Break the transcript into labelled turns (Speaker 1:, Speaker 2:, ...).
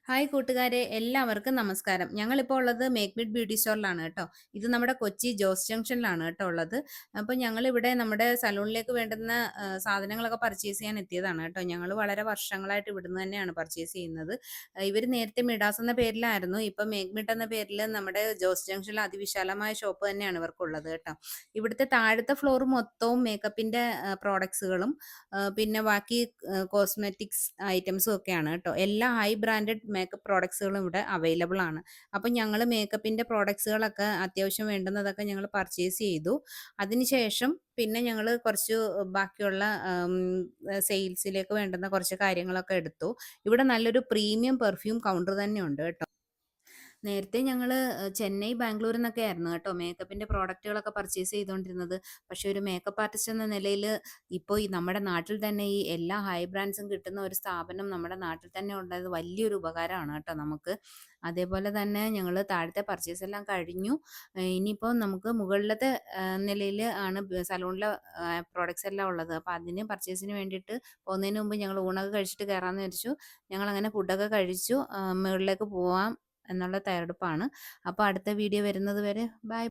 Speaker 1: Hi കൂട്ടുകാരെ, എല്ലാവർക്കും നമസ്കാരം. ഞങ്ങളിപ്പോൾ ഉള്ളത് മേക്ക് മിഡ് ബ്യൂട്ടി സ്റ്റോറിലാണ് കേട്ടോ. ഇത് നമ്മുടെ കൊച്ചി ജോസ് ജംഗ്ഷനിലാണ് കേട്ടോ ഉള്ളത്. അപ്പോൾ ഞങ്ങളിവിടെ നമ്മുടെ സലൂണിലേക്ക് വേണ്ടുന്ന സാധനങ്ങളൊക്കെ പർച്ചേസ് ചെയ്യാൻ എത്തിയതാണ് കേട്ടോ. ഞങ്ങൾ വളരെ വർഷങ്ങളായിട്ട് ഇവിടുന്ന് തന്നെയാണ് പർച്ചേസ് ചെയ്യുന്നത്. ഇവർ നേരത്തെ മിഡാസ് എന്ന പേരിലായിരുന്നു. ഇപ്പം മേക്ക് മിഡ് എന്ന പേരിൽ നമ്മുടെ ജോസ് ജംഗ്ഷനിൽ അതിവിശാലമായ ഷോപ്പ് തന്നെയാണ് ഇവർക്കുള്ളത് കേട്ടോ. ഇവിടുത്തെ താഴത്തെ ഫ്ലോർ മൊത്തവും മേക്കപ്പിൻ്റെ പ്രോഡക്ട്സുകളും പിന്നെ ബാക്കി കോസ്മെറ്റിക്സ് ഐറ്റംസും ഒക്കെയാണ് കേട്ടോ. എല്ലാ ഹൈ ബ്രാൻഡഡ് മേക്കപ്പ് പ്രോഡക്ട്സുകളും ഇവിടെ അവൈലബിൾ ആണ്. അപ്പം ഞങ്ങൾ മേക്കപ്പിൻ്റെ പ്രോഡക്ട്സുകളൊക്കെ അത്യാവശ്യം വേണ്ടുന്നതൊക്കെ ഞങ്ങൾ പർച്ചേസ് ചെയ്തു. അതിനുശേഷം പിന്നെ ഞങ്ങൾ കുറച്ച് ബാക്കിയുള്ള സെയിൽസിലേക്ക് വേണ്ടുന്ന കുറച്ച് കാര്യങ്ങളൊക്കെ എടുത്തു. ഇവിടെ നല്ലൊരു പ്രീമിയം പെർഫ്യൂം കൗണ്ടർ തന്നെ ഉണ്ട് കേട്ടോ. നേരത്തെ ഞങ്ങൾ ചെന്നൈ, ബാംഗ്ലൂർ എന്നൊക്കെ ആയിരുന്നു കേട്ടോ മേക്കപ്പിൻ്റെ പ്രോഡക്റ്റുകളൊക്കെ പർച്ചേസ് ചെയ്തുകൊണ്ടിരുന്നത്. പക്ഷേ ഒരു മേക്കപ്പ് ആർട്ടിസ്റ്റ് എന്ന നിലയിൽ ഇപ്പോൾ ഈ നമ്മുടെ നാട്ടിൽ തന്നെ ഈ എല്ലാ ഹൈ ബ്രാൻഡ്സും കിട്ടുന്ന ഒരു സ്ഥാപനം നമ്മുടെ നാട്ടിൽ തന്നെ ഉണ്ടായത് വലിയൊരു ഉപകാരമാണ് കേട്ടോ നമുക്ക്. അതേപോലെ തന്നെ ഞങ്ങൾ താഴത്തെ പർച്ചേസ് എല്ലാം കഴിഞ്ഞു. ഇനിയിപ്പോൾ നമുക്ക് മുകളിലത്തെ നിലയിൽ ആണ് സലൂണിലെ പ്രോഡക്റ്റ്സ് എല്ലാം ഉള്ളത്. അപ്പോൾ അതിന് പർച്ചേസിന് വേണ്ടിയിട്ട് പോകുന്നതിന് മുമ്പ് ഞങ്ങൾ ഊണൊക്കെ കഴിച്ചിട്ട് കയറാമെന്ന് വിചാരിച്ചു. ഞങ്ങളങ്ങനെ ഫുഡൊക്കെ കഴിച്ചു. മുകളിലേക്ക് പോവാം എന്നുള്ള തയ്യാറെടുപ്പാണ്. അപ്പോൾ അടുത്ത വീഡിയോ വരുന്നത് വരെ ബൈ.